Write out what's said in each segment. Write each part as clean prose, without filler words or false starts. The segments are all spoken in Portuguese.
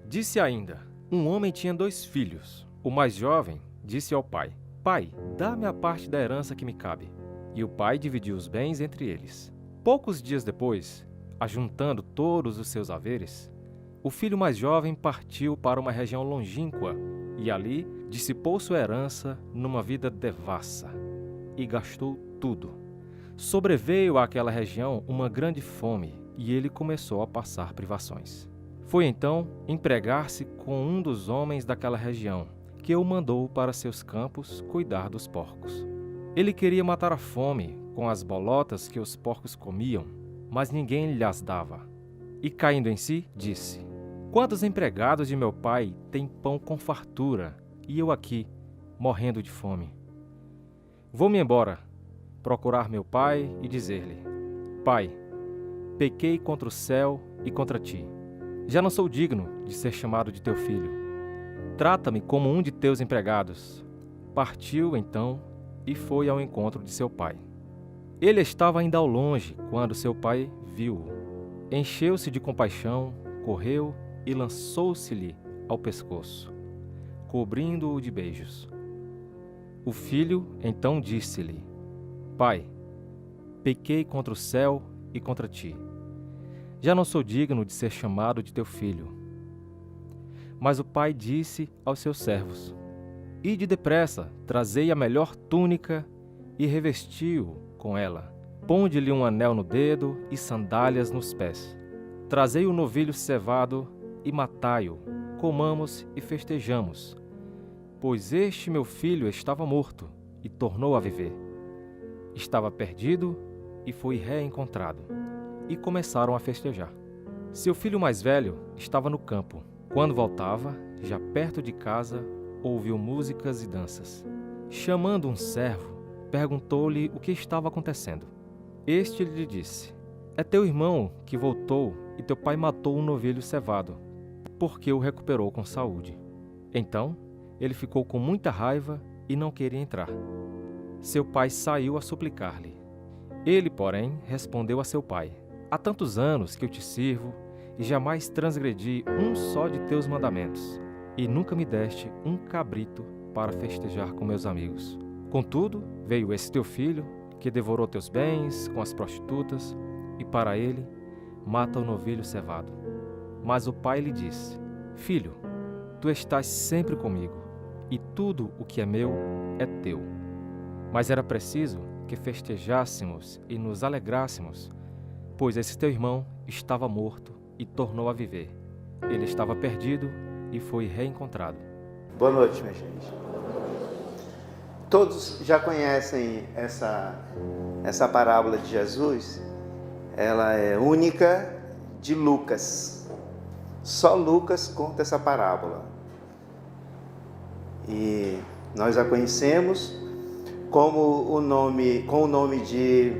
Disse ainda: um homem tinha 2 filhos. O mais jovem disse ao pai: Pai, dá-me a parte da herança que me cabe. E o pai dividiu os bens entre eles. Poucos dias depois, ajuntando todos os seus haveres, o filho mais jovem partiu para uma região longínqua e ali dissipou sua herança numa vida devassa e gastou tudo. Sobreveio àquela região uma grande fome e ele começou a passar privações. Foi então empregar-se com um dos homens daquela região, que o mandou para seus campos cuidar dos porcos. Ele queria matar a fome com as bolotas que os porcos comiam, mas ninguém lhes dava. E caindo em si, disse: Quantos empregados de meu pai têm pão com fartura, e eu aqui, morrendo de fome? Vou-me embora, procurar meu pai e dizer-lhe: Pai, pequei contra o céu e contra ti. Já não sou digno de ser chamado de teu filho. Trata-me como um de teus empregados. Partiu, então, e foi ao encontro de seu pai. Ele estava ainda ao longe quando seu pai viu-o. Encheu-se de compaixão, correu e lançou-se-lhe ao pescoço, cobrindo-o de beijos. O filho então disse-lhe: Pai, pequei contra o céu e contra ti. Já não sou digno de ser chamado de teu filho. Mas o pai disse aos seus servos: Ide depressa, trazei a melhor túnica e revesti-o com ela. Ponde-lhe um anel no dedo e sandálias nos pés. Trazei o novilho cevado e matai-o. Comamos e festejamos. Pois este meu filho estava morto e tornou a viver. Estava perdido e foi reencontrado. E começaram a festejar. Seu filho mais velho estava no campo. Quando voltava, já perto de casa, ouviu músicas e danças. Chamando um servo, perguntou-lhe o que estava acontecendo. Este lhe disse: É teu irmão que voltou e teu pai matou um novilho cevado, porque o recuperou com saúde. Então, ele ficou com muita raiva e não queria entrar. Seu pai saiu a suplicar-lhe. Ele, porém, respondeu a seu pai: Há tantos anos que eu te sirvo e jamais transgredi um só de teus mandamentos, e nunca me deste um cabrito para festejar com meus amigos. Contudo, veio esse teu filho, que devorou teus bens com as prostitutas, e para ele mata o novilho cevado. Mas o pai lhe disse: Filho, tu estás sempre comigo, e tudo o que é meu é teu. Mas era preciso que festejássemos e nos alegrássemos, pois esse teu irmão estava morto e tornou a viver. Ele estava perdido e foi reencontrado. Boa noite, minha gente. Todos já conhecem essa parábola de Jesus. Ela é única de Lucas. Só Lucas conta essa parábola. E nós a conhecemos com o nome de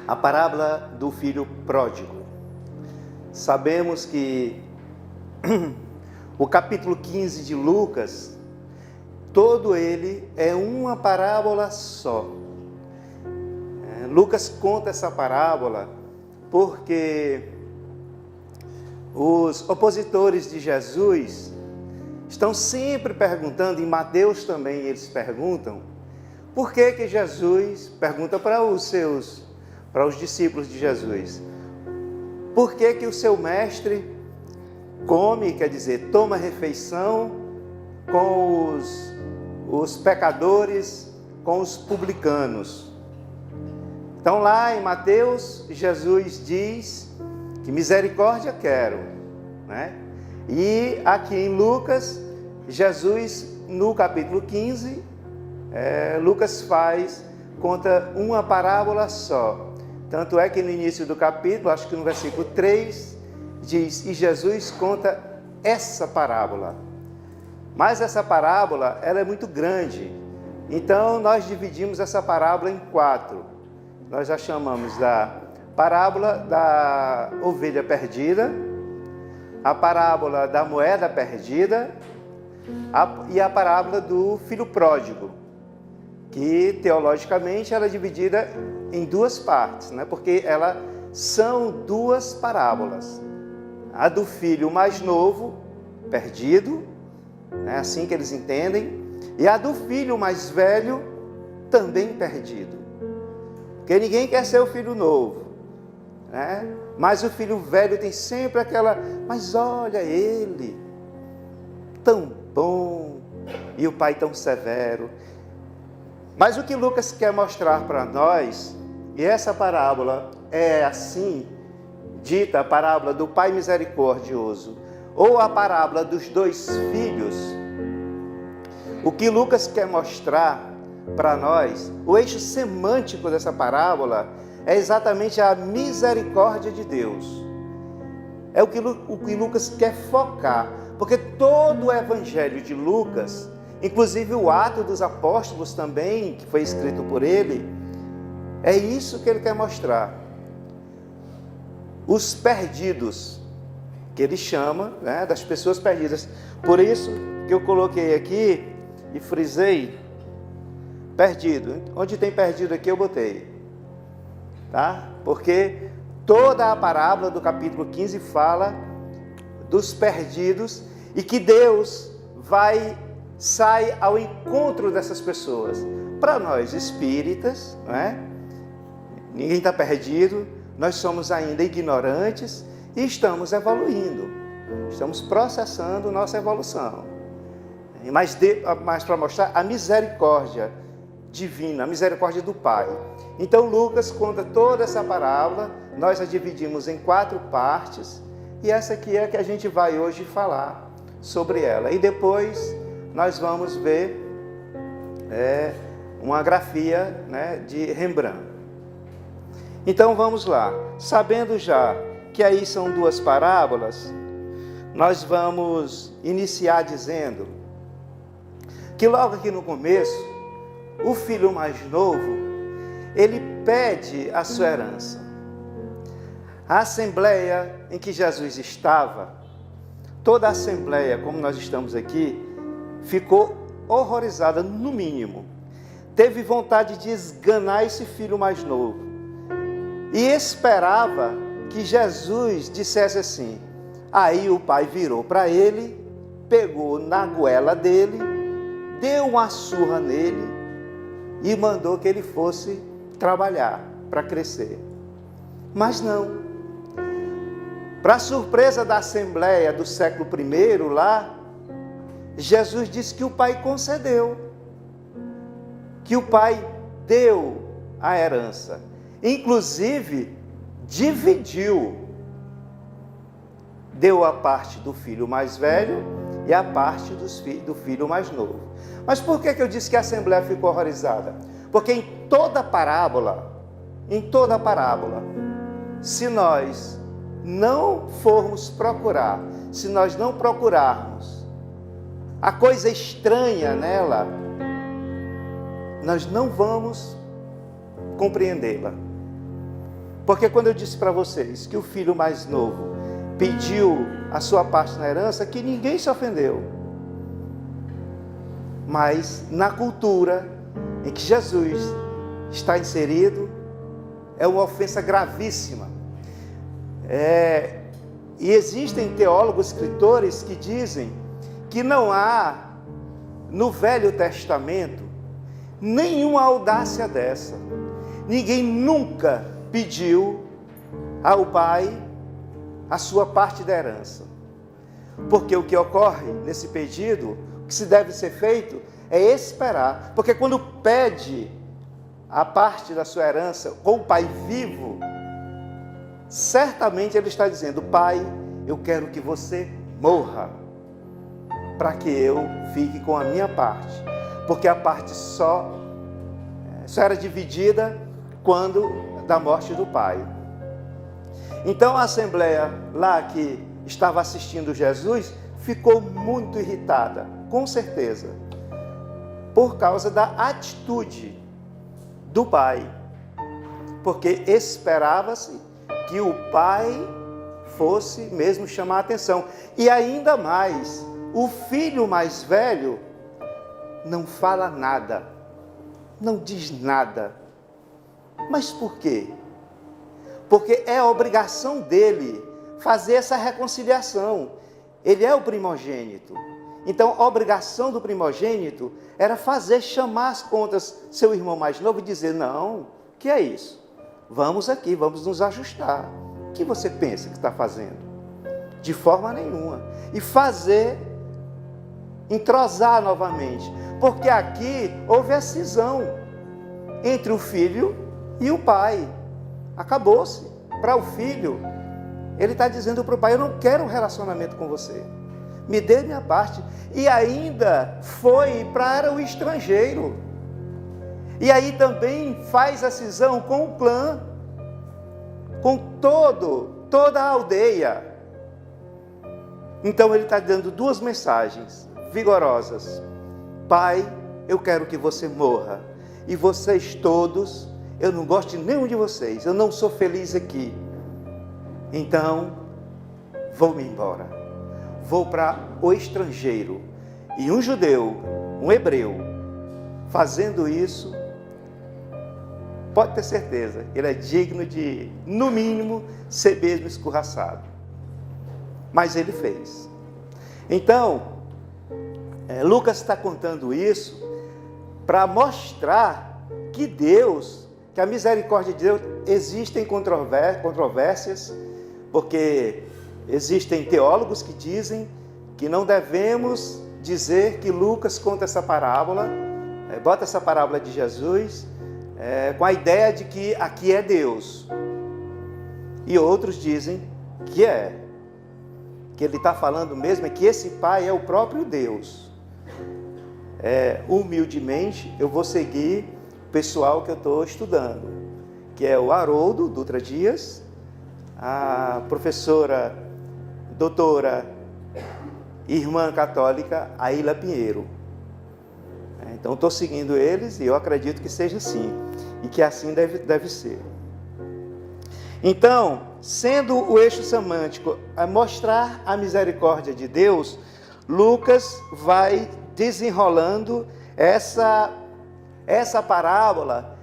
a parábola do filho pródigo. Sabemos que o capítulo 15 de Lucas, todo ele é uma parábola só. Lucas conta essa parábola porque os opositores de Jesus estão sempre perguntando, em Mateus também eles perguntam, por que Jesus pergunta para os discípulos de Jesus, por que o seu mestre come, quer dizer, toma refeição com os pecadores, com os publicanos. Então lá em Mateus, Jesus diz que misericórdia quero, né? E aqui em Lucas, Jesus, no capítulo 15, Lucas conta uma parábola só. Tanto é que no início do capítulo, acho que no versículo 3, diz: e Jesus conta essa parábola. Mas essa parábola, ela é muito grande. Então, nós dividimos essa parábola em 4. Nós a chamamos da parábola da ovelha perdida, a parábola da moeda perdida e a parábola do filho pródigo, que teologicamente ela é dividida em 2 partes, né? Porque elas são 2 parábolas. a do filho mais novo, perdido, é assim que eles entendem, e a do filho mais velho, também perdido. Porque ninguém quer ser o filho novo, né? Mas o filho velho tem sempre aquela, mas olha ele, tão bom, e o pai tão severo. Mas o que Lucas quer mostrar para nós, e essa parábola é assim, dita a parábola do pai misericordioso, ou a parábola dos dois filhos, o que Lucas quer mostrar para nós, o eixo semântico dessa parábola, é exatamente a misericórdia de Deus. É o que Lucas quer focar, porque todo o evangelho de Lucas, inclusive o Atos dos Apóstolos também, que foi escrito por ele, é isso que ele quer mostrar. Os perdidos, que ele chama, né, das pessoas perdidas. Por isso que eu coloquei aqui e frisei, perdido. Onde tem perdido aqui eu botei. Tá? Porque toda a parábola do capítulo 15 fala dos perdidos e que Deus sai ao encontro dessas pessoas. Para nós espíritas, não é? Ninguém está perdido, nós somos ainda ignorantes e estamos evoluindo, estamos processando nossa evolução. Mas para mostrar a misericórdia divina, a misericórdia do Pai. Então Lucas conta toda essa parábola, nós a dividimos em 4 partes, e essa aqui é a que a gente vai hoje falar sobre ela. E depois nós vamos ver uma grafia, né, de Rembrandt. Então vamos lá, sabendo já que aí são 2 parábolas, nós vamos iniciar dizendo que logo aqui no começo, o filho mais novo, ele pede a sua herança. A assembleia em que Jesus estava, toda a assembleia, como nós estamos aqui, ficou horrorizada, no mínimo. Teve vontade de esganar esse filho mais novo. E esperava que Jesus dissesse assim. Aí o pai virou para ele, pegou na goela dele, deu uma surra nele e mandou que ele fosse trabalhar para crescer. Mas não. Para surpresa da assembleia do século I lá, Jesus disse que o pai concedeu, que o pai deu a herança, inclusive dividiu, deu a parte do filho mais velho e a parte do filho mais novo. Mas por que eu disse que a assembleia ficou horrorizada? Porque em toda parábola, se nós não formos procurar, se nós não procurarmos a coisa estranha nela, nós não vamos compreendê-la. Porque quando eu disse para vocês que o filho mais novo pediu a sua parte na herança, que ninguém se ofendeu. Mas na cultura em que Jesus está inserido, é uma ofensa gravíssima. E existem teólogos, escritores que dizem que não há no Velho Testamento nenhuma audácia dessa. Ninguém nunca pediu ao pai a sua parte da herança. Porque o que ocorre nesse pedido, o que se deve ser feito, é esperar. Porque quando pede a parte da sua herança com o pai vivo, certamente ele está dizendo: pai, eu quero que você morra, para que eu fique com a minha parte. Porque a parte só era dividida quando da morte do pai. Então a assembleia lá que estava assistindo Jesus ficou muito irritada, com certeza, por causa da atitude do pai. Porque esperava-se que o pai fosse mesmo chamar a atenção. E ainda mais, o filho mais velho não fala nada, não diz nada. Mas por quê? Porque é a obrigação dele fazer essa reconciliação. Ele é o primogênito. Então, a obrigação do primogênito era chamar as contas seu irmão mais novo e dizer, não, o que é isso? Vamos aqui, vamos nos ajustar. O que você pensa que está fazendo? De forma nenhuma. E entrosar novamente. Porque aqui houve a cisão entre o filho e o pai. Acabou-se. Para o filho, ele está dizendo para o pai, eu não quero um relacionamento com você. Me dê minha parte. E ainda foi para o estrangeiro. E aí também faz a cisão com o clã, com toda a aldeia. Então ele está dando duas mensagens vigorosas. Pai, eu quero que você morra. E vocês todos, eu não gosto de nenhum de vocês. Eu não sou feliz aqui. Então, vou-me embora. Vou para o estrangeiro. E um judeu, um hebreu, fazendo isso, pode ter certeza, ele é digno de, no mínimo, ser mesmo escorraçado. Mas ele fez. Então, Lucas está contando isso para mostrar que Deus, que a misericórdia de Deus, existem controvérsias, porque existem teólogos que dizem que não devemos dizer que Lucas conta essa parábola, bota essa parábola de Jesus, com a ideia de que aqui é Deus. E outros dizem que ele está falando mesmo, é que esse pai é o próprio Deus. Humildemente, eu vou seguir o pessoal que eu estou estudando, que é o Haroldo Dutra Dias, a professora, doutora, irmã católica, Aila Pinheiro. Então, estou seguindo eles e eu acredito que seja assim, e que assim deve ser. Então, sendo o eixo semântico a mostrar a misericórdia de Deus, Lucas vai desenrolando essa parábola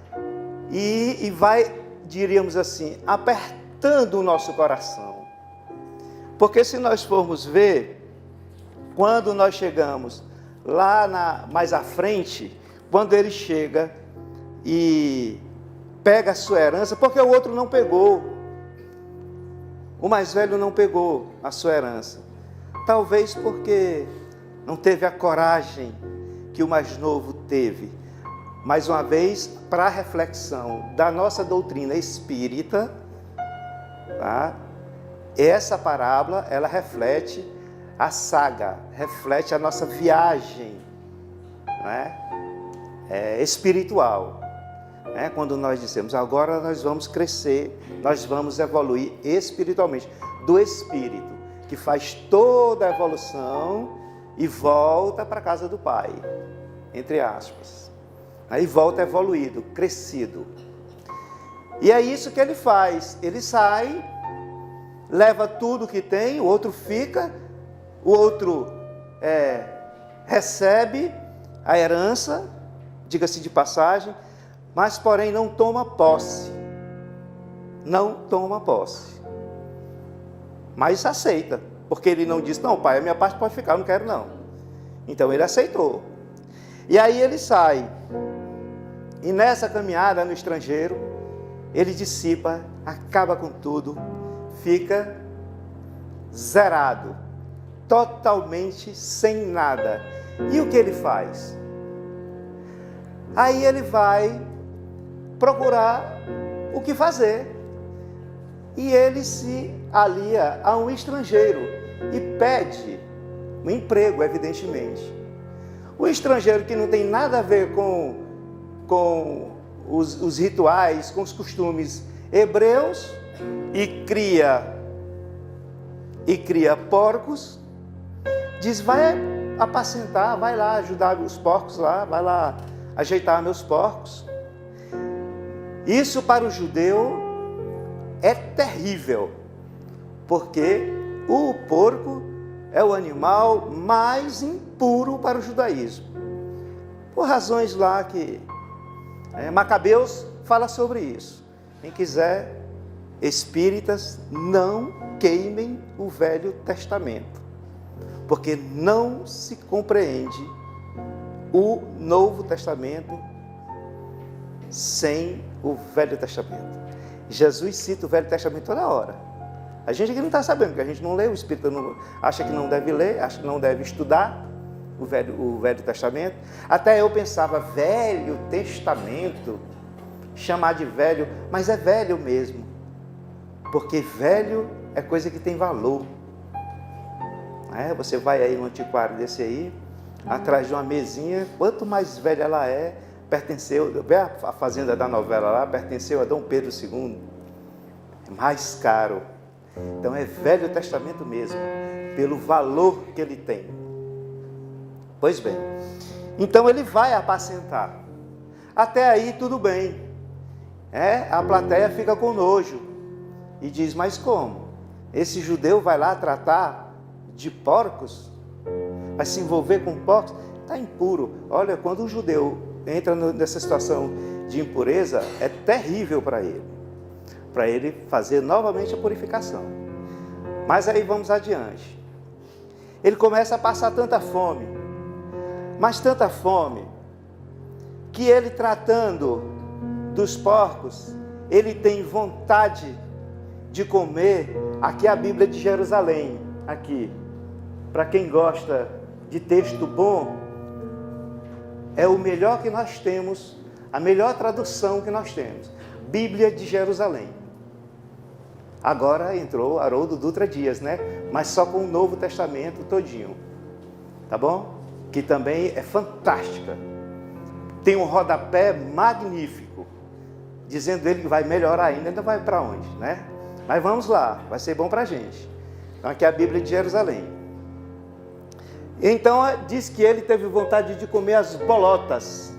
e vai, diríamos assim, apertando o nosso coração. Porque se nós formos ver, quando nós chegamos lá mais à frente, quando ele chega e pega a sua herança, porque o outro não pegou, o mais velho não pegou a sua herança, talvez porque não teve a coragem que o mais novo teve. Mais uma vez, para a reflexão da nossa doutrina espírita, tá? Essa parábola, ela reflete a saga, reflete a nossa viagem, né? Espiritual. Quando nós dizemos, agora nós vamos crescer, nós vamos evoluir espiritualmente, do Espírito, que faz toda a evolução e volta para a casa do Pai, entre aspas. Aí volta evoluído, crescido. E é isso que ele faz. Ele sai, leva tudo que tem, o outro fica, o outro recebe a herança, diga-se de passagem, mas porém não toma posse. Não toma posse. Mas aceita, porque ele não diz, não, pai, a minha parte pode ficar, eu não quero não. Então ele aceitou. E aí ele sai. E nessa caminhada no estrangeiro, ele dissipa, acaba com tudo, fica zerado, totalmente sem nada. E o que ele faz? Aí ele vai procurar o que fazer. E ele se alia a um estrangeiro e pede um emprego, evidentemente. O estrangeiro que não tem nada a ver com os rituais, com os costumes hebreus, e cria porcos, diz, vai apacentar, vai lá ajudar os porcos lá, vai lá ajeitar meus porcos. Isso para o judeu é terrível, porque o porco é o animal mais impuro para o judaísmo. Por razões lá que Macabeus fala sobre isso. Quem quiser espíritas, não queimem o Velho Testamento, porque não se compreende o Novo Testamento sem o Velho Testamento. Jesus cita o Velho Testamento toda hora. A gente aqui não está sabendo, porque a gente não lê, o espírita não, acha que não deve ler, acha que não deve estudar o Velho Testamento. Até eu pensava, Velho Testamento, chamar de velho, mas é velho mesmo, porque velho é coisa que tem valor. Você vai aí no antiquário desse aí, atrás de uma mesinha, quanto mais velha ela é, pertenceu, vê a fazenda da novela lá, pertenceu a Dom Pedro II, é mais caro. Então é Velho Testamento mesmo, pelo valor que ele tem. Pois bem, então ele vai apacentar. Até aí tudo bem. A plateia fica com nojo e diz, mas como? Esse judeu vai lá tratar de porcos? Vai se envolver com porcos? Está impuro. Olha, quando o judeu entra nessa situação de impureza, é terrível para ele fazer novamente a purificação. Mas aí vamos adiante. Ele começa a passar tanta fome, mas tanta fome, que ele tratando dos porcos, ele tem vontade de comer. Aqui é a Bíblia de Jerusalém, aqui, para quem gosta de texto bom, é o melhor que nós temos, a melhor tradução que nós temos, Bíblia de Jerusalém. Agora entrou Haroldo Dutra Dias, mas só com o Novo Testamento todinho, tá bom? Que também é fantástica, tem um rodapé magnífico, dizendo ele que vai melhorar ainda vai para onde, Mas vamos lá, vai ser bom para a gente. Então aqui é a Bíblia de Jerusalém. Então diz que ele teve vontade de comer as bolotas.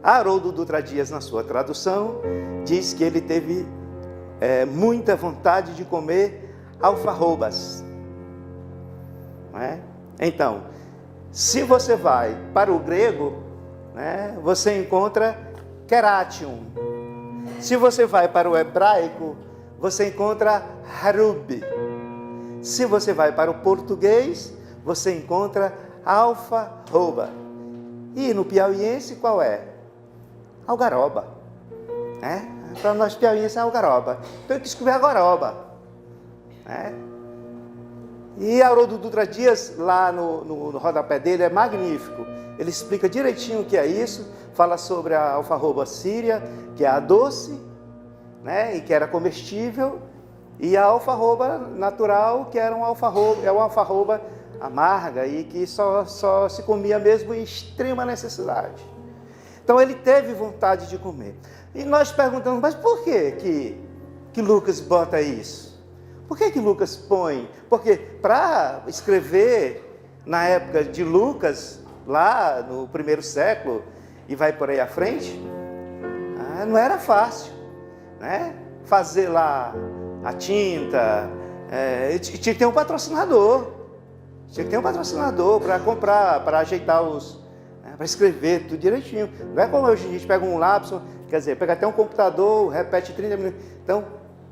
Haroldo Dutra Dias, na sua tradução, diz que ele teve muita vontade de comer alfarrobas. Então, se você vai para o grego, você encontra Keratium. Se você vai para o hebraico, você encontra harub. Se você vai para o português, você encontra alfarroba. E no piauiense, qual é? Algaroba. Para nós piauienses é algaroba. Então eu quis comer algaroba. E Haroldo Dutra Dias, lá no rodapé dele, é magnífico. Ele explica direitinho o que é isso, fala sobre a alfarroba síria, que é a doce, e que era comestível, e a alfarroba natural, que era uma alfarroba amarga e que só se comia mesmo em extrema necessidade. Então ele teve vontade de comer. E nós perguntamos, mas por que Lucas bota isso? Por que Lucas põe? Porque para escrever na época de Lucas, lá no primeiro século, e vai por aí à frente, não era fácil, fazer lá a tinta, tinha que ter um patrocinador, para comprar, para ajeitar para escrever tudo direitinho. Não é como hoje a gente pega um lápis, quer dizer, pega até um computador, repete 30 minutos. Então,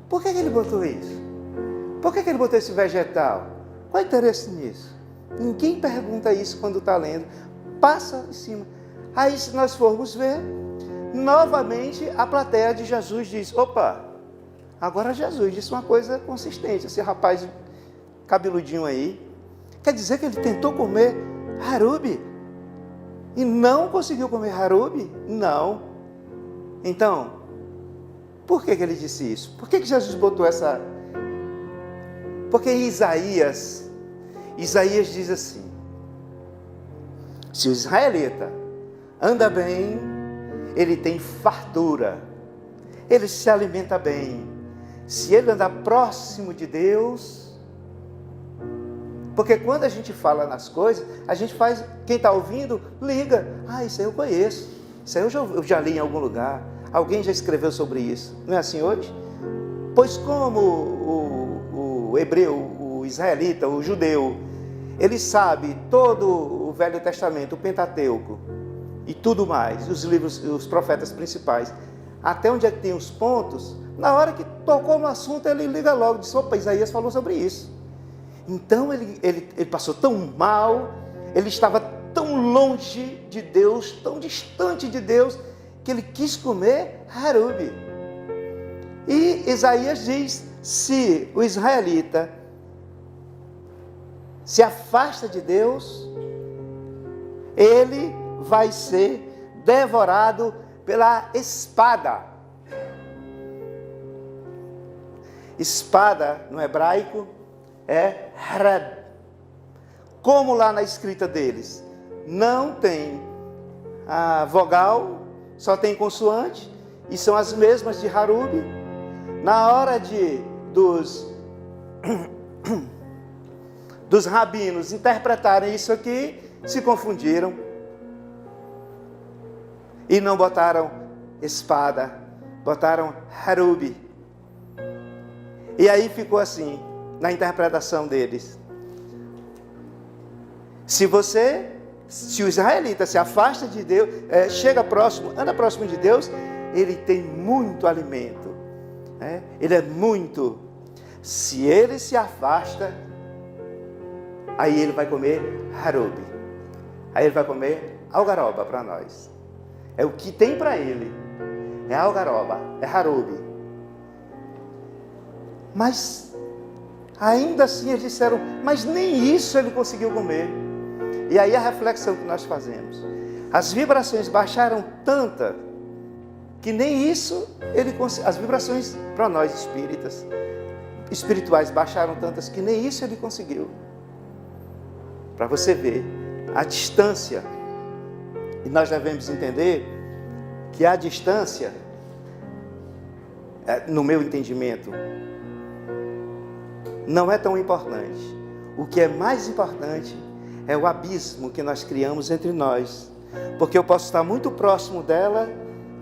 por que ele botou isso? Por que ele botou esse vegetal? Qual é o interesse nisso? Ninguém pergunta isso quando está lendo. Passa em cima. Aí, se nós formos ver, novamente a plateia de Jesus diz, opa, agora Jesus disse uma coisa consistente. Esse rapaz cabeludinho aí, quer dizer que ele tentou comer harub e não conseguiu comer harub? Não. Então, por que ele disse isso? Por que Jesus botou essa... Porque Isaías diz assim, se o israelita anda bem, ele tem fartura, ele se alimenta bem. Se ele andar próximo de Deus, porque quando a gente fala nas coisas, a gente faz, quem está ouvindo, liga, isso aí eu conheço, isso aí eu já li em algum lugar, alguém já escreveu sobre isso, não é assim hoje? Pois como o hebreu, o israelita, o judeu, ele sabe todo o Velho Testamento, o Pentateuco e tudo mais, os livros, os profetas principais, até onde é que tem os pontos, Na hora que tocou no assunto, ele liga logo, disse, opa, Isaías falou sobre isso. Então ele passou tão mal, ele estava tão longe de Deus, tão distante de Deus, que ele quis comer harube. E Isaías diz, se o israelita se afasta de Deus, ele vai ser devorado pela espada. Espada, no hebraico, é harab. Como lá na escrita deles, não tem a vogal, só tem consoante, e são as mesmas de harub. Na hora dos rabinos interpretarem isso aqui, se confundiram e não botaram espada, botaram harub. E aí ficou assim, na interpretação deles. Se o israelita se afasta de Deus, chega próximo, anda próximo de Deus, ele tem muito alimento. Ele é muito. Se ele se afasta, aí ele vai comer harub. Aí ele vai comer algaroba para nós. É o que tem para ele. É algaroba, é harub. Mas ainda assim eles disseram, mas nem isso ele conseguiu comer. E aí a reflexão que nós fazemos. As vibrações baixaram tanta que nem isso ele conseguiu. As vibrações para nós espirituais baixaram tantas que nem isso ele conseguiu. Para você ver a distância. E nós devemos entender que a distância, no meu entendimento, não é tão importante. O que é mais importante é o abismo que nós criamos entre nós. Porque eu posso estar muito próximo dela,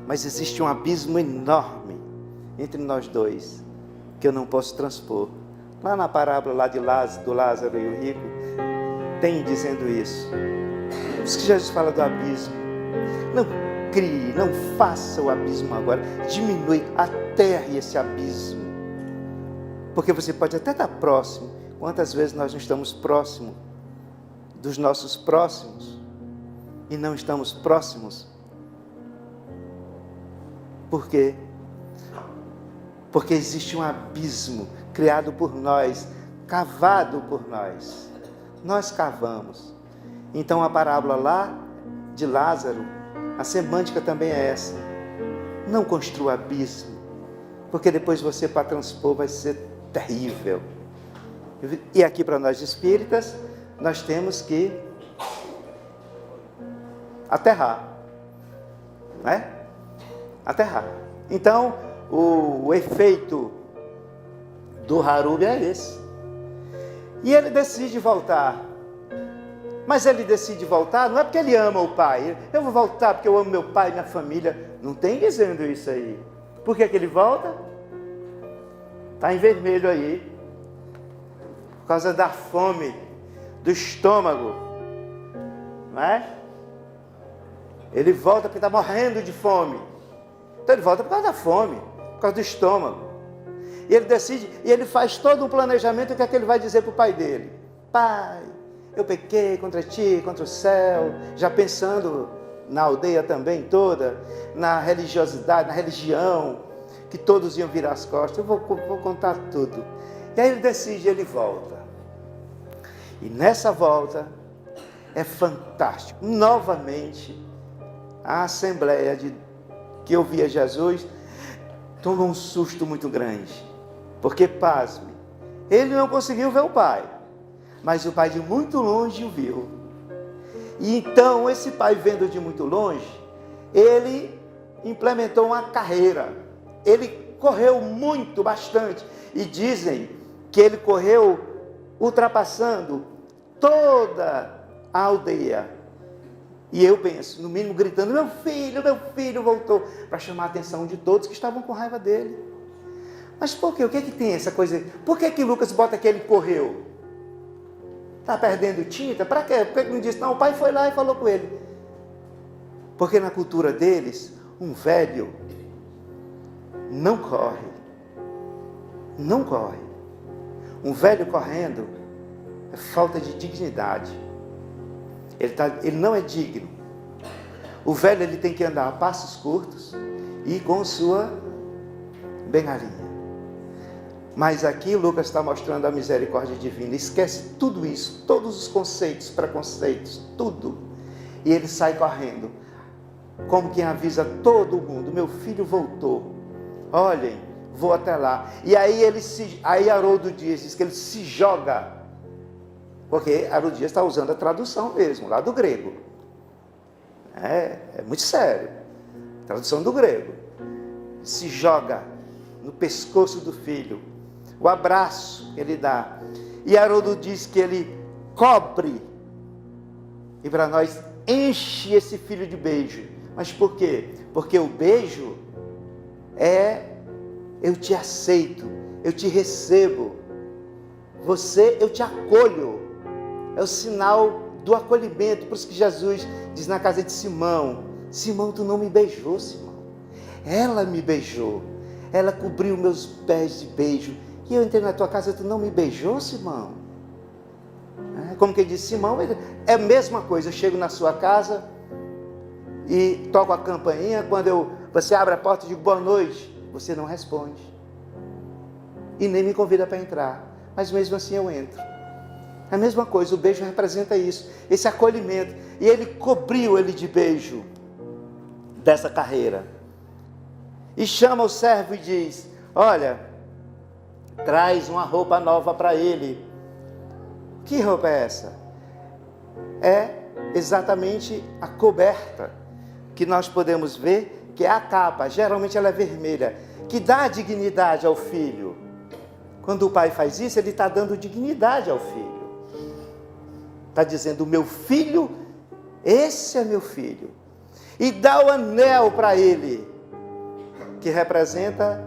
mas existe um abismo enorme entre nós dois, que eu não posso transpor. Lá na parábola lá do Lázaro e o rico, tem dizendo isso. Por isso que Jesus fala do abismo. Não crie, não faça o abismo agora. Diminui, aterre esse abismo. Porque você pode até estar próximo. Quantas vezes nós não estamos próximos dos nossos próximos e não estamos próximos? Por quê? Porque existe um abismo criado por nós, cavado por nós. Nós cavamos. Então a parábola lá de Lázaro, a semântica também é essa. Não construa abismo, porque depois você para transpor vai ser terrível. E aqui para nós espíritas, nós temos que aterrar, né? Aterrar. Então, o efeito do harub é esse. E ele decide voltar. Mas ele decide voltar, não é porque ele ama o pai. Eu vou voltar porque eu amo meu pai e minha família. Não tem dizendo isso aí. Por que ele volta? Está em vermelho aí. Por causa da fome, do estômago. Não é? Ele volta porque está morrendo de fome. Então ele volta por causa da fome, por causa do estômago. E ele decide, e ele faz todo um planejamento, o que é que ele vai dizer para o pai dele? Pai, eu pequei contra ti, contra o céu, já pensando na aldeia também toda, na religiosidade, na religião, que todos iam virar as costas. Eu vou contar tudo. E aí ele decide, ele volta. E nessa volta é fantástico. Novamente, a assembleia que ouvia Jesus toma um susto muito grande. Porque, pasme, ele não conseguiu ver o pai, mas o pai de muito longe o viu. E então, esse pai vendo de muito longe, ele implementou uma carreira. Ele correu muito, bastante. E dizem que ele correu ultrapassando toda a aldeia. E eu penso, no mínimo gritando, meu filho voltou, para chamar a atenção de todos que estavam com raiva dele. Mas por quê? O que é que tem essa coisa? Por que que Lucas bota que ele correu? Está perdendo tinta? Para quê? Por que não disse? Não, o pai foi lá e falou com ele. Porque na cultura deles, um velho não corre. não corre. Um velho correndo é falta de dignidade. Ele não é digno. O velho ele tem que andar a passos curtos e com sua bengalinha. Mas aqui Lucas está mostrando a misericórdia divina. Esquece tudo isso, todos os conceitos, preconceitos, tudo. E ele sai correndo, como quem avisa todo mundo: meu filho voltou. Olhem, vou até lá. E aí Haroldo Dias diz que ele se joga, porque Haroldo Dias está usando a tradução mesmo, lá do grego. É muito sério. Tradução do grego. Se joga no pescoço do filho. O abraço que ele dá. E Haroldo diz que ele cobre. E para nós, enche esse filho de beijo. Mas por quê? Porque o beijo é: eu te aceito, eu te recebo. Eu te acolho. É o sinal do acolhimento. Por isso que Jesus diz na casa de Simão: Simão, tu não me beijou, Simão. Ela me beijou. Ela cobriu meus pés de beijo. E eu entrei na tua casa, tu não me beijou, Simão? Como que diz Simão? É a mesma coisa. Eu chego na sua casa e toco a campainha. Quando você abre a porta e digo boa noite, você não responde. E nem me convida para entrar. Mas mesmo assim eu entro. É a mesma coisa, o beijo representa isso, esse acolhimento. E ele cobriu ele de beijo dessa carreira. E chama o servo e diz: olha, traz uma roupa nova para ele. Que roupa é essa? É exatamente a coberta que nós podemos ver, que é a capa. Geralmente ela é vermelha, que dá dignidade ao filho. Quando o pai faz isso, ele está dando dignidade ao filho. Está dizendo: meu filho, esse é meu filho. E dá o anel para ele, que representa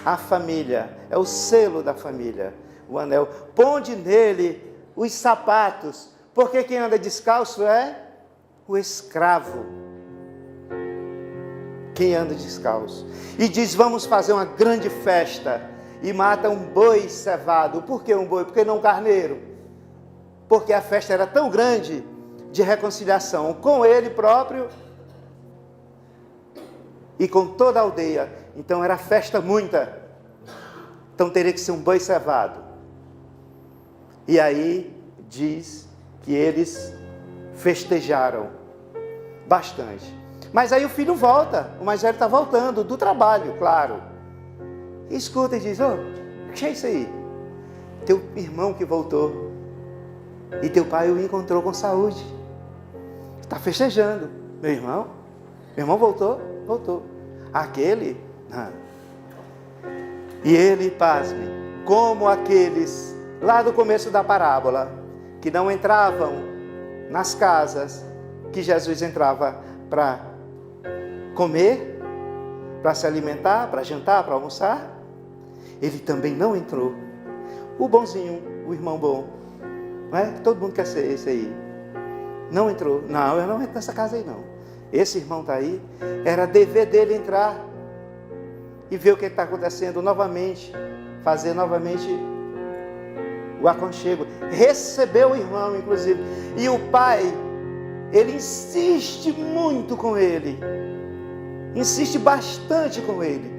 a família, é o selo da família, o anel. Ponde nele os sapatos, porque quem anda descalço é o escravo. Quem anda descalço. E diz: vamos fazer uma grande festa. E mata um boi cevado. Por que um boi? Porque não um carneiro? Porque a festa era tão grande de reconciliação com ele próprio e com toda a aldeia. Então era festa muita. Então teria que ser um boi cevado. E aí diz que eles festejaram bastante. Mas aí o filho volta, o mais velho está voltando do trabalho, claro. E escuta e diz: o que é isso aí? Teu irmão que voltou. E teu pai o encontrou com saúde. Está festejando. Meu irmão voltou? Voltou. Aquele? Não. E ele, pasme, como aqueles lá do começo da parábola, que não entravam nas casas que Jesus entrava para comer, para se alimentar, para jantar, para almoçar, ele também não entrou. O bonzinho, o irmão bom, não é? Todo mundo quer ser esse aí. Não entrou. Não, eu não entro nessa casa aí não. Esse irmão está aí. Era dever dele entrar e ver o que está acontecendo novamente, fazer novamente o aconchego. Recebeu o irmão, inclusive. E o pai, ele insiste muito com ele. Insiste bastante com ele.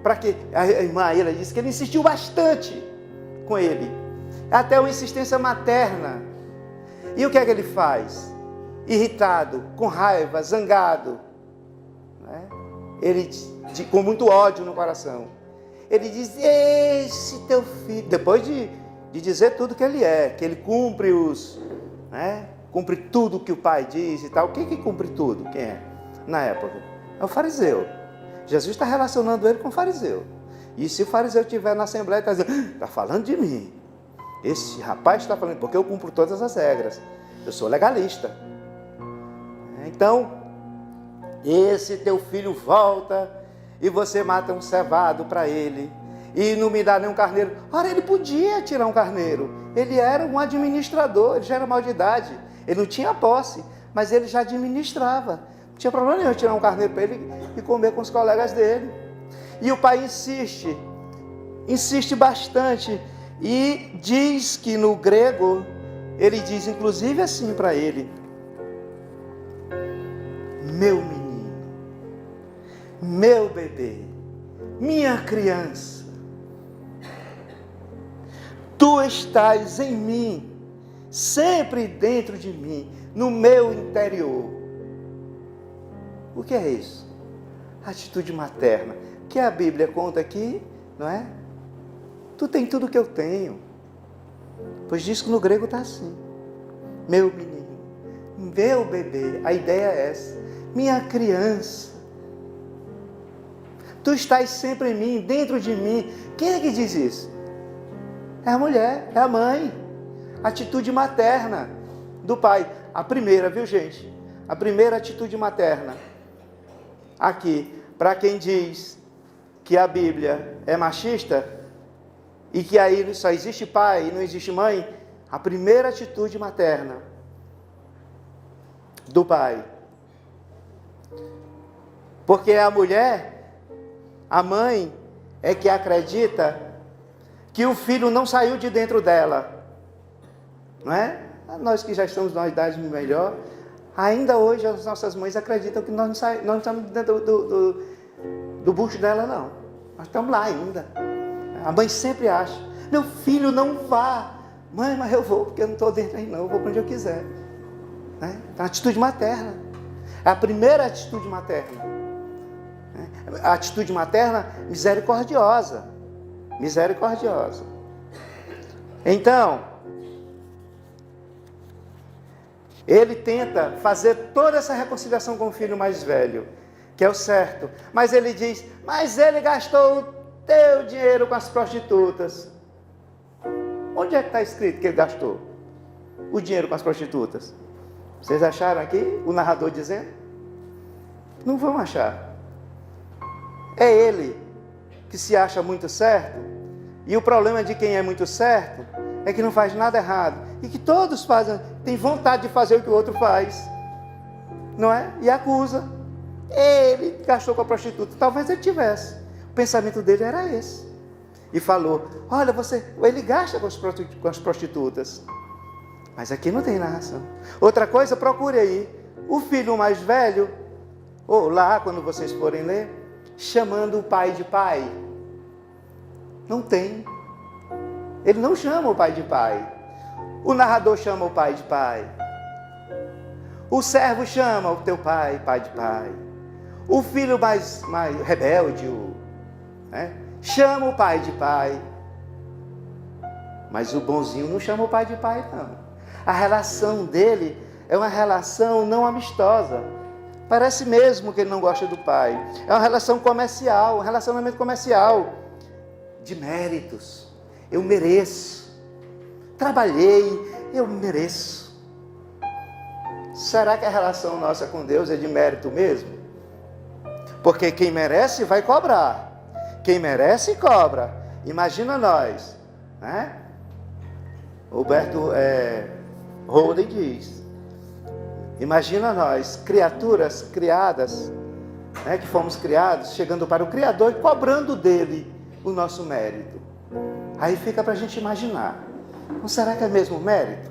Para que a irmã ela disse que ele insistiu bastante com ele. Até uma insistência materna. E o que é que ele faz? Irritado, com raiva, zangado, né? Ele, com muito ódio no coração, ele diz: esse teu filho, depois de dizer tudo que ele cumpre cumpre tudo que o pai diz e tal. Quem que cumpre tudo? Quem é? Na época, é o fariseu. Jesus está relacionando ele com o fariseu. E se o fariseu estiver na assembleia, está dizendo: está falando de mim. Esse rapaz está falando, porque eu cumpro todas as regras. Eu sou legalista. Então, esse teu filho volta e você mata um cevado para ele e não me dá nem um carneiro. Ora, ele podia tirar um carneiro. Ele era um administrador, ele já era maior de idade. Ele não tinha posse, mas ele já administrava. Não tinha problema nenhum tirar um carneiro para ele e comer com os colegas dele. E o pai insiste. insiste bastante e diz que no grego, ele diz inclusive assim para ele: meu menino, meu bebê, minha criança, tu estás em mim, sempre dentro de mim, no meu interior. O que é isso? Atitude materna, que a Bíblia conta aqui, não é? Tu tem tudo que eu tenho. Pois diz que no grego está assim: meu menino, meu bebê, a ideia é essa, minha criança, tu estás sempre em mim, dentro de mim. Quem é que diz isso? É a mulher, é a mãe. Atitude materna do pai. A primeira, viu gente? A primeira atitude materna. Aqui, para quem diz que a Bíblia é machista e que aí só existe pai e não existe mãe, a primeira atitude materna do pai. Porque a mulher, a mãe, é que acredita que o filho não saiu de dentro dela. Não é? Nós que já estamos numa idade melhor, ainda hoje as nossas mães acreditam que nós não estamos dentro do bucho dela, não. Nós estamos lá ainda. A mãe sempre acha: meu filho, não vá. Mãe, mas eu vou, porque eu não estou dentro aí não, eu vou para onde eu quiser. Né? Então, a atitude materna. É a primeira atitude materna. A atitude materna misericordiosa. Misericordiosa. Então, ele tenta fazer toda essa reconciliação com o filho mais velho, que é o certo. Mas ele diz: mas ele gastou o teu dinheiro com as prostitutas. Onde é que está escrito que ele gastou o dinheiro com as prostitutas? Vocês acharam aqui o narrador dizendo? Não vão achar. É ele que se acha muito certo, e o problema de quem é muito certo é que não faz nada errado, e que todos fazem, tem vontade de fazer o que o outro faz, não é? E acusa. Ele gastou com a prostituta, talvez ele tivesse. O pensamento dele era esse. E falou: olha, ele gasta com as prostitutas. Mas aqui não tem narração. Outra coisa, procure aí o filho mais velho, ou lá quando vocês forem ler, chamando o pai de pai. Não tem. Ele não chama o pai de pai. O narrador chama o pai de pai. O servo chama o teu pai, pai de pai. O filho mais rebelde, chama o pai de pai. Mas o bonzinho não chama o pai de pai, não. A relação dele é uma relação não amistosa. Parece mesmo que ele não gosta do pai. É uma relação comercial, um relacionamento comercial. De méritos. Eu mereço. Trabalhei, eu mereço. Será que a relação nossa com Deus é de mérito mesmo? Porque quem merece vai cobrar. Quem merece, cobra. Imagina nós, né? Roberto Holden diz: imagina nós, criaturas criadas, que fomos criados, chegando para o Criador e cobrando dele o nosso mérito. Aí fica para a gente imaginar: não será que é mesmo mérito?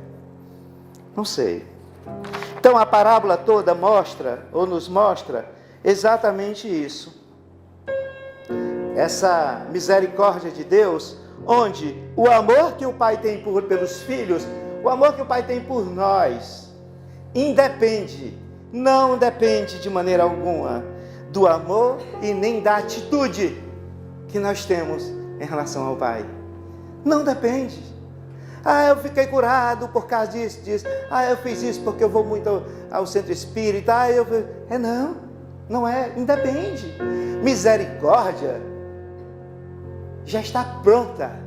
Não sei. Então a parábola toda nos mostra exatamente isso. Essa misericórdia de Deus, onde o amor que o Pai tem pelos filhos, o amor que o Pai tem por nós, não depende de maneira alguma do amor e nem da atitude que nós temos em relação ao Pai. Não depende. Eu fiquei curado por causa disso. Eu fiz isso porque eu vou muito ao centro espírita. Não é, independe. Misericórdia já está pronta.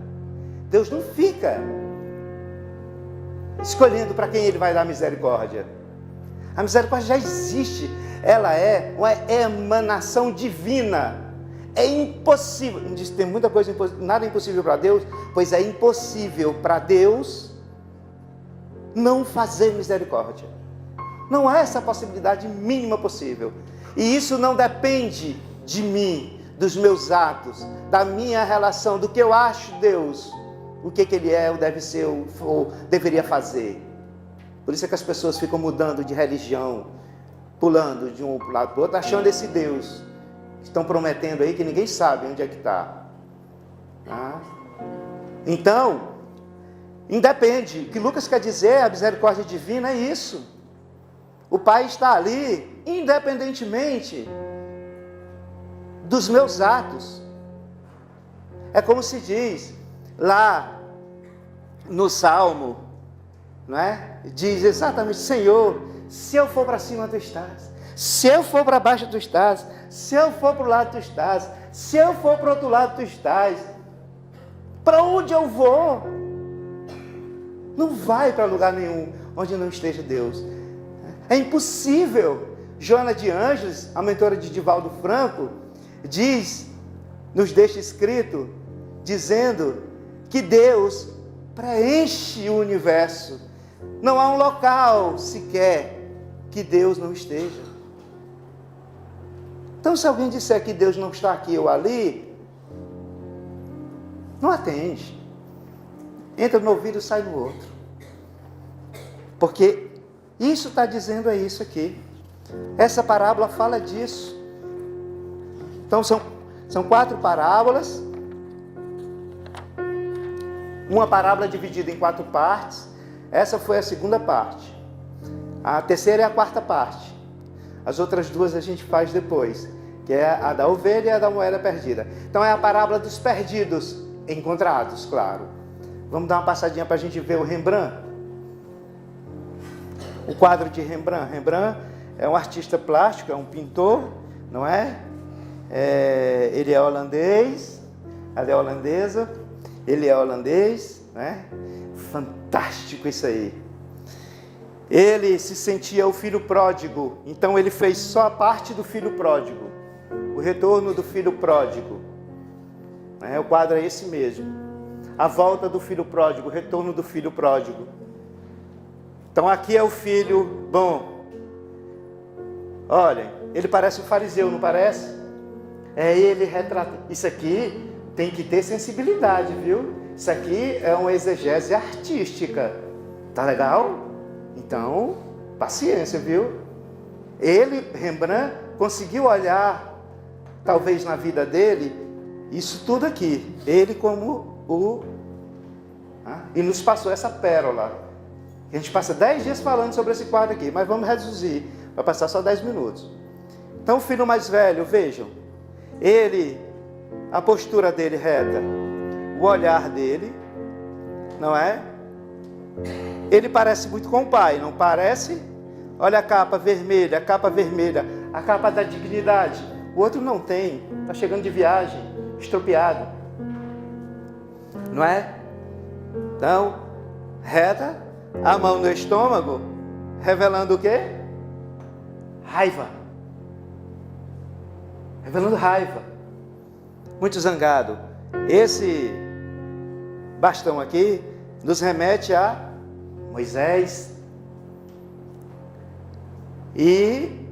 Deus não fica escolhendo para quem Ele vai dar misericórdia. A misericórdia já existe. Ela é uma emanação divina. É impossível. Tem muita coisa, nada é impossível para Deus, pois é impossível para Deus não fazer misericórdia. Não há essa possibilidade mínima possível. E isso não depende de mim, dos meus atos, da minha relação, do que eu acho Deus, o que Ele é, ou deve ser, ou deveria fazer. Por isso é que as pessoas ficam mudando de religião, pulando de um lado para o outro, achando esse Deus. Estão prometendo aí que ninguém sabe onde é que está. Então, independe. O que Lucas quer dizer, a misericórdia divina é isso. O Pai está ali, independentemente dos meus atos. É como se diz lá no Salmo, não é? Diz exatamente: Senhor, se eu for para cima, tu estás. Se eu for para baixo, tu estás. Se eu for para o lado, tu estás. Se eu for para o outro lado, tu estás. Para onde eu vou? Não vai para lugar nenhum onde não esteja Deus. É impossível. Joana de Ângeles, a mentora de Divaldo Franco, nos deixa escrito, dizendo que Deus preenche o universo. Não há um local sequer que Deus não esteja. Então, se alguém disser que Deus não está aqui ou ali, não atende. Entra no ouvido e sai no outro. Porque isso está dizendo é isso aqui. Essa parábola fala disso. Então, são 4 parábolas. Uma parábola dividida em 4 partes. Essa foi a segunda parte. A terceira e a quarta parte. As outras 2 a gente faz depois, que é a da ovelha e a da moeda perdida. Então é a parábola dos perdidos, encontrados, claro. Vamos dar uma passadinha para a gente ver o Rembrandt. O quadro de Rembrandt. Rembrandt é um artista plástico, é um pintor, não é? Ele é holandês, ela é holandesa, ele é holandês, né? Fantástico isso aí. Ele se sentia o filho pródigo, então ele fez só a parte do filho pródigo, o retorno do filho pródigo. O quadro é esse mesmo, a volta do filho pródigo, o retorno do filho pródigo. Então aqui é o filho bom. Olhem, ele parece um fariseu, não parece? Ele retrata. Isso aqui tem que ter sensibilidade, viu? Isso aqui é uma exegese artística. Tá legal? Então, paciência, viu? Rembrandt, conseguiu olhar, talvez na vida dele, isso tudo aqui. Ele como e nos passou essa pérola. A gente passa 10 dias falando sobre esse quadro aqui, mas vamos reduzir, vai passar só 10 minutos. Então, o filho mais velho, vejam, a postura dele reta, o olhar dele, não é? Ele parece muito com o pai, não parece? Olha a capa vermelha, a capa da dignidade. O outro não tem, está chegando de viagem, estropiado. Não é? Então, reta, a mão no estômago, revelando o quê? Raiva. Revelando raiva. Muito zangado. Esse bastão aqui nos remete a Moisés. E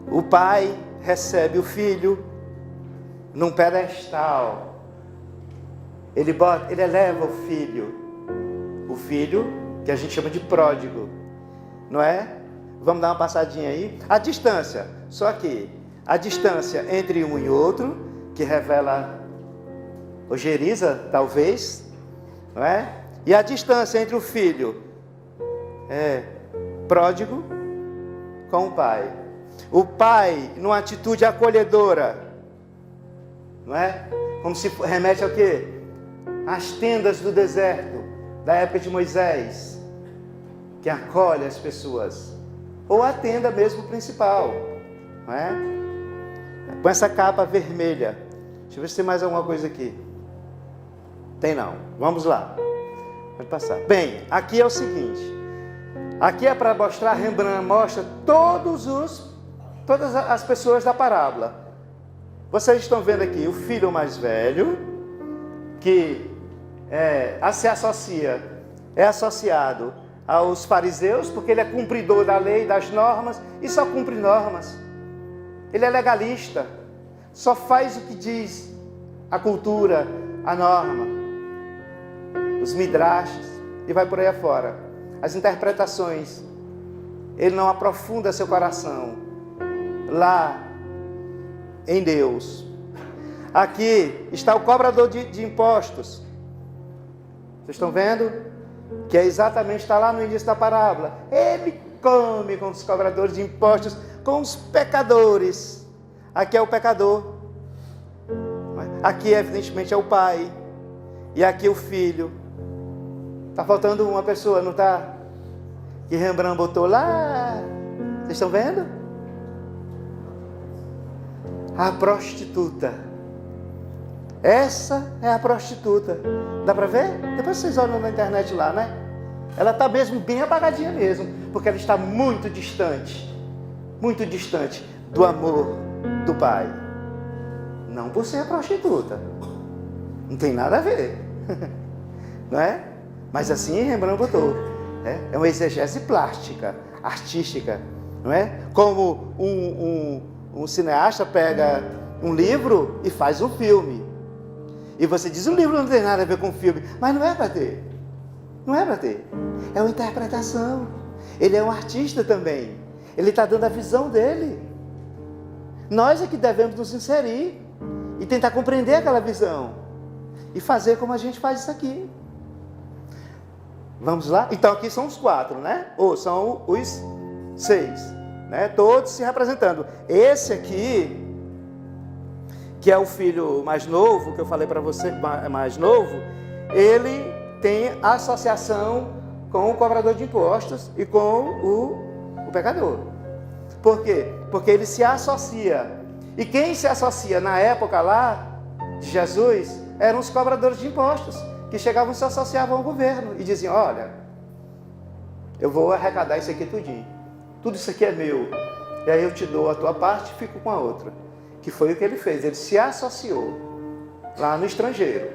o pai recebe o filho num pedestal. Ele eleva o filho que a gente chama de pródigo, não é? Vamos dar uma passadinha aí. A distância, só que a distância entre um e outro, que revela ojeriza, talvez, não é? E a distância entre o filho pródigo com o pai. O pai, numa atitude acolhedora, não é? Como se remete ao quê? As tendas do deserto, da época de Moisés, que acolhe as pessoas. Ou a tenda mesmo principal, não é? Com essa capa vermelha. Deixa eu ver se tem mais alguma coisa aqui. Tem não. Vamos lá. Pode passar. Bem, aqui é o seguinte. Aqui é para mostrar, Rembrandt mostra todas as pessoas da parábola. Vocês estão vendo aqui o filho mais velho, que é associado aos fariseus, porque ele é cumpridor da lei, das normas, e só cumpre normas. Ele é legalista. só faz o que diz a cultura, a norma, os midrashes, e vai por aí afora. As interpretações. Ele não aprofunda seu coração lá em Deus. Aqui está o cobrador de impostos. Vocês estão vendo? Que é exatamente, está lá no início da parábola. Ele come com os cobradores de impostos, com os pecadores. Aqui é o pecador. Aqui, evidentemente, é o pai. E aqui o filho. Está faltando uma pessoa, não está? Que Rembrandt botou lá. Vocês estão vendo? A prostituta. Essa é a prostituta. Dá para ver? Depois vocês olham na internet lá, né? Ela está mesmo bem apagadinha mesmo. Porque ela está muito distante do amor do pai. Não por ser prostituta. Não tem nada a ver. Não é? Mas assim Rembrandt botou. É uma exegese plástica, artística. Não é? Como um cineasta pega um livro e faz um filme. E você diz, o livro não tem nada a ver com o filme. Mas não é para ter. Não é para ter. É uma interpretação. Ele é um artista também. Ele está dando a visão dele. Nós é que devemos nos inserir e tentar compreender aquela visão e fazer como a gente faz isso aqui. Vamos lá? Então aqui são os 4, né? Ou são os 6, né? Todos se representando. Esse aqui, que é o filho mais novo, que eu falei para você, mais novo, ele tem associação com o cobrador de impostos e com o pecador. Por quê? Porque ele se associa. E quem se associa na época lá de Jesus eram os cobradores de impostos, que chegavam e se associavam ao governo e diziam, olha, eu vou arrecadar isso aqui tudinho. Tudo isso aqui é meu. E aí eu te dou a tua parte e fico com a outra. Que foi o que ele fez. Ele se associou lá no estrangeiro.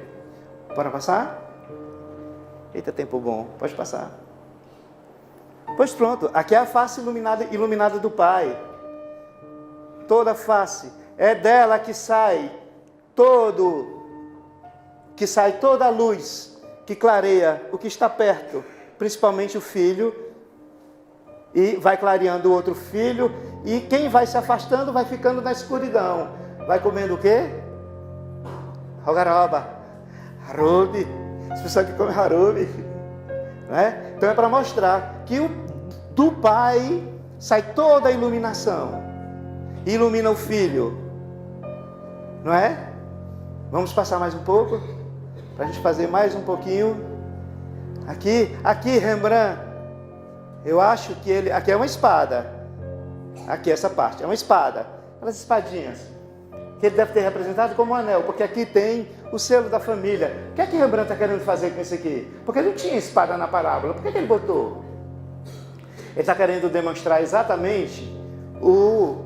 Bora passar? Eita, tempo bom. Pode passar. Pois pronto. Aqui é a face iluminada do Pai. Toda a face. É dela que sai toda a luz que clareia o que está perto, principalmente o filho, e vai clareando o outro filho, e quem vai se afastando vai ficando na escuridão. Vai comendo o quê? Rogaroba, harubi, as pessoas que comem harubi, né? Então é para mostrar que do Pai sai toda a iluminação, ilumina o filho, não é? Vamos passar mais um pouco, para a gente fazer mais um pouquinho. Aqui Rembrandt, eu acho que ele, aqui é uma espada, aqui essa parte, é uma espada, aquelas espadinhas, que ele deve ter representado como um anel, porque aqui tem o selo da família. O que é que Rembrandt está querendo fazer com isso aqui? Porque não tinha espada na parábola, por que ele botou? Ele está querendo demonstrar exatamente o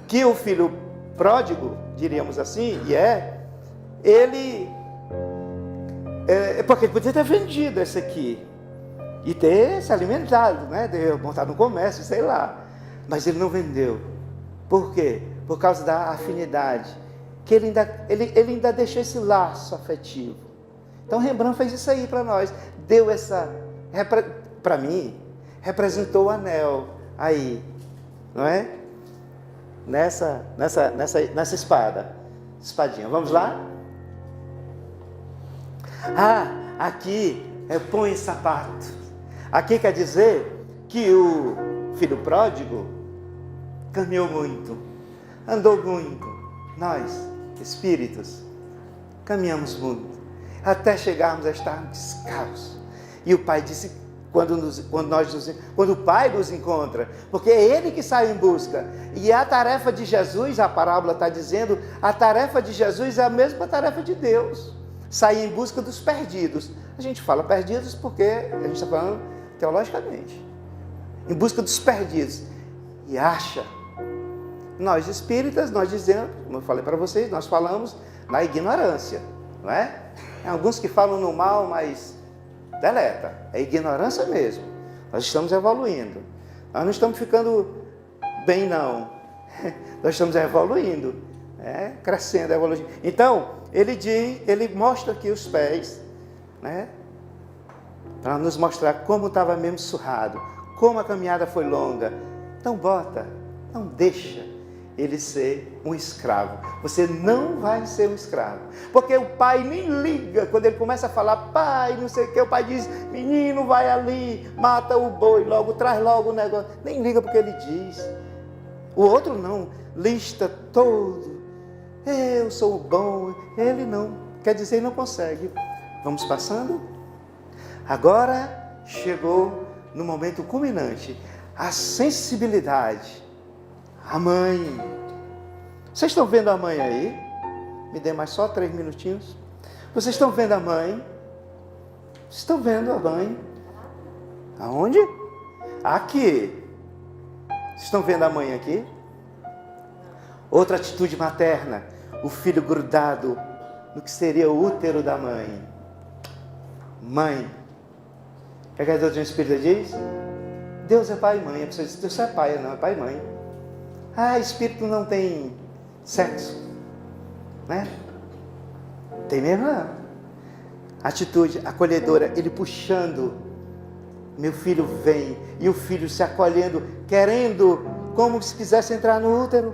que o filho pródigo, diríamos assim, porque ele podia ter vendido esse aqui e ter se alimentado, né? Ter montado um comércio, sei lá. Mas ele não vendeu. Por quê? Por causa da afinidade. Que ele ainda deixou esse laço afetivo. Então Rembrandt fez isso aí para nós. Deu essa, para mim, representou o anel aí, não é? Nessa espadinha. Vamos lá? Aqui põe sapato. Aqui quer dizer que o filho pródigo caminhou muito, andou muito. Nós, espíritos, caminhamos muito, até chegarmos a estar descalços. E o Pai disse, quando o Pai nos encontra, porque é Ele que sai em busca. E a tarefa de Jesus, a parábola está dizendo, a tarefa de Jesus é a mesma tarefa de Deus. Sair em busca dos perdidos. A gente fala perdidos porque a gente está falando teologicamente. Em busca dos perdidos. E acha. Nós espíritas, nós dizemos, como eu falei para vocês, nós falamos na ignorância. Não é? Tem alguns que falam no mal, mas deleta. É ignorância mesmo. Nós estamos evoluindo. Nós não estamos ficando bem, não. Nós estamos evoluindo. Crescendo, evoluindo. Então, ele mostra aqui os pés, né? Para nos mostrar como estava mesmo surrado, como a caminhada foi longa. Então não deixa ele ser um escravo. Você não vai ser um escravo. Porque o pai nem liga quando ele começa a falar, pai, não sei o que, o pai diz, menino, vai ali, mata o boi logo, traz logo o negócio. Nem liga porque ele diz. O outro não, lista todo. Eu sou o bom. Ele não. Quer dizer, ele não consegue. Vamos passando? Agora chegou no momento culminante. A sensibilidade. A mãe. Vocês estão vendo a mãe aí? Me dê mais só 3 minutinhos. Vocês estão vendo a mãe? Vocês estão vendo a mãe? Aonde? Aqui. Vocês estão vendo a mãe aqui? Outra atitude materna. O filho grudado no que seria o útero da mãe. Mãe. O que a doutrina espírita diz? Deus é pai e mãe. A pessoa diz, Deus é pai, não é pai e mãe. Espírito não tem sexo, né? Tem mesmo não. Atitude acolhedora, ele puxando, meu filho vem, e o filho se acolhendo, querendo, como se quisesse entrar no útero.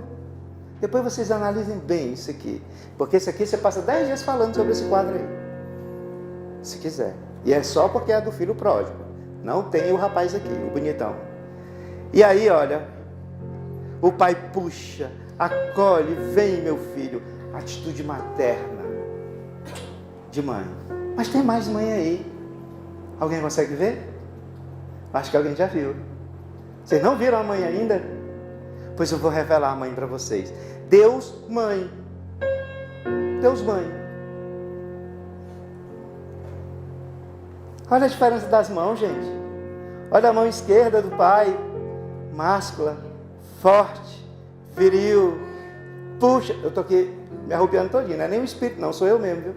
Depois vocês analisem bem isso aqui, porque isso aqui você passa 10 dias falando sobre esse quadro aí, se quiser. E é só porque é do filho pródigo, não tem o rapaz aqui, o bonitão. E aí, olha, o pai puxa, acolhe, vem meu filho. Atitude materna de mãe. Mas tem mais mãe aí. Alguém consegue ver? Acho que alguém já viu. Vocês não viram a mãe ainda? Pois eu vou revelar a mãe para vocês. Deus mãe. Deus mãe. Olha a diferença das mãos, gente. Olha a mão esquerda do pai, máscula, forte, viril, puxa, eu estou aqui me arrupiando todinho, não é nem o espírito não, sou eu mesmo, viu?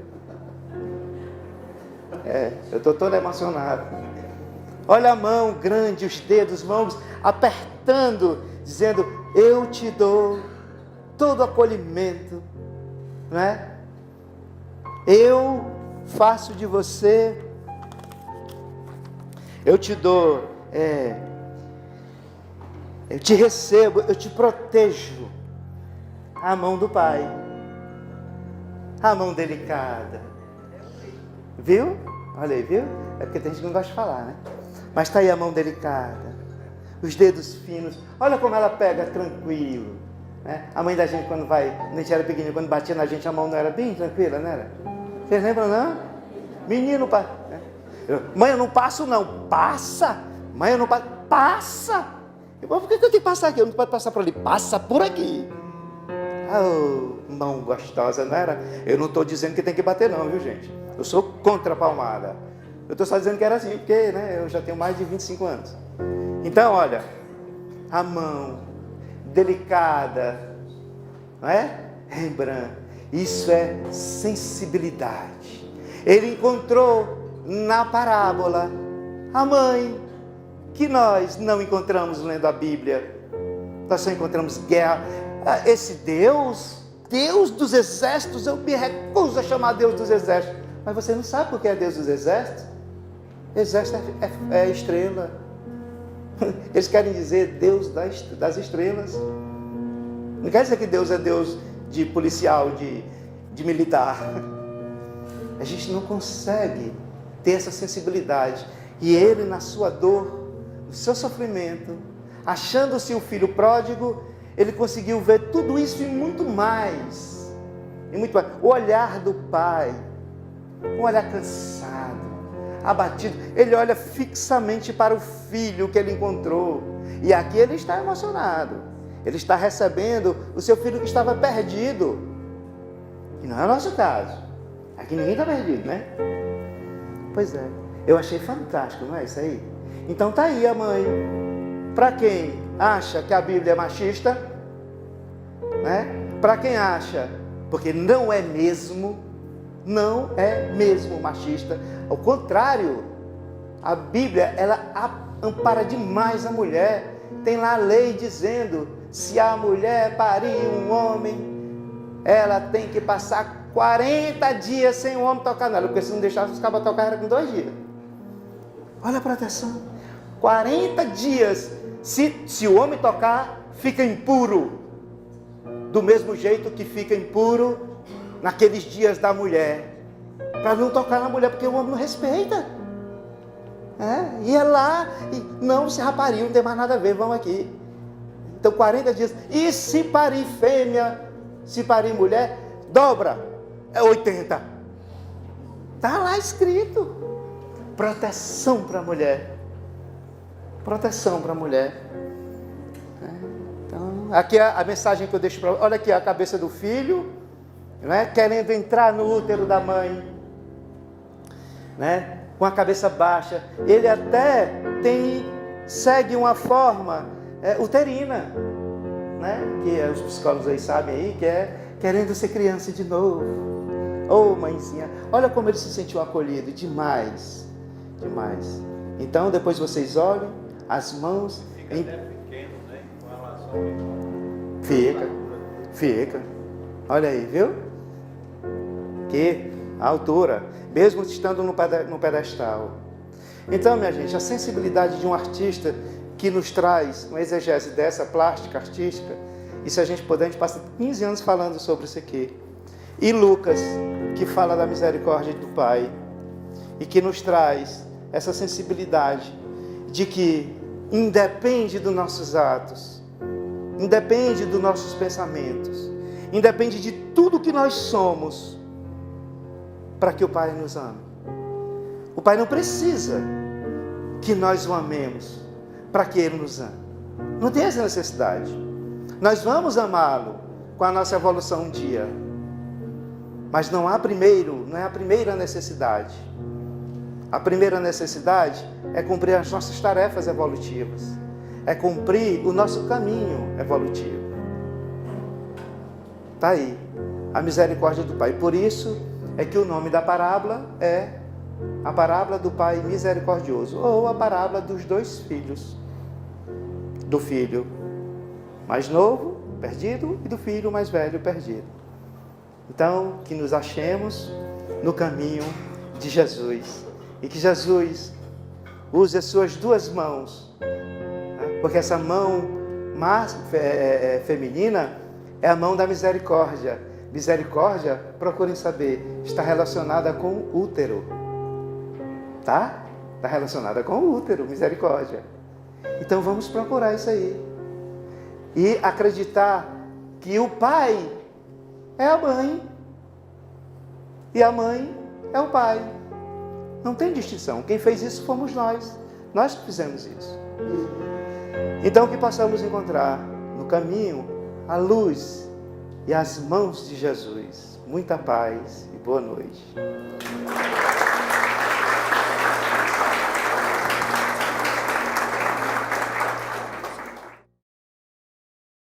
Eu estou todo emocionado. Olha a mão grande, os dedos, mãos apertando, dizendo, eu te dou todo acolhimento, não é? Eu faço de você, eu te dou, eu te recebo, eu te protejo. A mão do pai. A mão delicada. Viu? Olha aí, viu? É porque tem gente que não gosta de falar, né? Mas está aí a mão delicada. Os dedos finos. Olha como ela pega tranquilo. Né? A mãe da gente, quando vai, a gente era pequenininho, quando batia na gente, a mão não era bem tranquila, não era? Vocês lembram, não? Menino, pai. Né? Mãe, eu não passo, não. Passa. Mãe, eu não passo. Passa. Por que eu tenho que passar aqui? Eu não posso passar por ali. Passa por aqui. Mão gostosa, não era? Eu não estou dizendo que tem que bater não, viu, gente? Eu sou contra a palmada. Eu estou só dizendo que era assim, porque né, eu já tenho mais de 25 anos. Então, olha, a mão delicada, não é? Rembrandt, isso é sensibilidade. Ele encontrou na parábola a mãe, que nós não encontramos lendo a Bíblia. Nós só encontramos guerra. Esse Deus dos exércitos, eu me recuso a chamar Deus dos exércitos. Mas você não sabe por que é Deus dos exércitos? Exército é estrela. Eles querem dizer Deus das estrelas. Não quer dizer que Deus é Deus de policial, de militar. A gente não consegue ter essa sensibilidade. E ele, na sua dor, no seu sofrimento, achando-se o filho pródigo, ele conseguiu ver tudo isso e muito mais. E muito mais. O olhar do pai, um olhar cansado, abatido. Ele olha fixamente para o filho que ele encontrou. E aqui ele está emocionado. Ele está recebendo o seu filho que estava perdido. Que não é o nosso caso. Aqui ninguém está perdido, né? Pois é. Eu achei fantástico, não é isso aí? Então tá aí a mãe. Para quem acha que a Bíblia é machista, né? Para quem acha, porque não é mesmo machista. Ao contrário, a Bíblia, ela ampara demais a mulher. Tem lá a lei dizendo, se a mulher parir um homem, ela tem que passar 40 dias sem o homem tocar nela, porque se não deixasse os cabas tocar, era com 2 dias. Olha a proteção. 40 dias. Se o homem tocar, fica impuro. Do mesmo jeito que fica impuro naqueles dias da mulher. Para não tocar na mulher, porque o homem não respeita. Ia lá e não, se rapariga, não tem mais nada a ver, vamos aqui. Então 40 dias. E se parir fêmea, se parir mulher, dobra. É 80. Está lá escrito. Proteção para a mulher. Proteção para a mulher. Então, aqui é a mensagem que eu deixo para... Olha aqui a cabeça do filho, né, querendo entrar no útero da mãe, né, com a cabeça baixa. Ele até segue uma forma uterina, né, que os psicólogos aí sabem aí, que é querendo ser criança de novo. Ô, mãezinha, olha como ele se sentiu acolhido, demais, demais. Então, depois vocês olhem, as mãos... Fica até pequeno, né, com relação ao... Fica. Olha aí, viu? Que a altura, mesmo estando no pedestal. Então, minha gente, a sensibilidade de um artista que nos traz uma exegese dessa plástica artística, e se a gente puder, a gente passa 15 anos falando sobre isso aqui. E Lucas, que fala da misericórdia do Pai, e que nos traz essa sensibilidade de que independe dos nossos atos, independe dos nossos pensamentos, independe de tudo que nós somos, para que o Pai nos ame. O Pai não precisa que nós o amemos para que Ele nos ame. Não tem essa necessidade. Nós vamos amá-lo com a nossa evolução um dia. Mas não é a primeira necessidade. A primeira necessidade é cumprir as nossas tarefas evolutivas. É cumprir o nosso caminho evolutivo. Está aí, a misericórdia do Pai. Por isso é que o nome da parábola é a parábola do Pai misericordioso, ou a parábola dos 2 filhos. Do filho mais novo, perdido, e do filho mais velho, perdido. Então, que nos achemos no caminho de Jesus. E que Jesus use as suas 2 mãos. Porque essa mão feminina é a mão da misericórdia. Misericórdia, procurem saber, está relacionada com o útero. Tá? Está relacionada com o útero, misericórdia. Então vamos procurar isso aí. E acreditar que o pai é a mãe. E a mãe é o pai. Não tem distinção. Quem fez isso fomos nós. Nós que fizemos isso. Então que possamos encontrar no caminho a luz e as mãos de Jesus. Muita paz e boa noite.